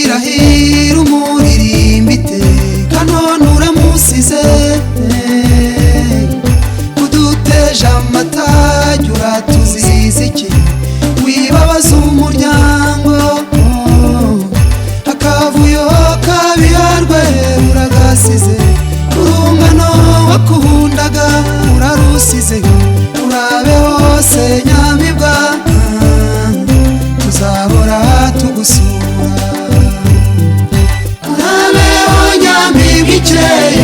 irahira umuririmba iteka none uramusize uduteje amatage uratuziza iki wibabaza umuryango akavuyo kabiharwe uragasize urungano wakundaga urarusize urabe hose nyamibwa tuzahora tugusura urabeho nyamibwa ikeye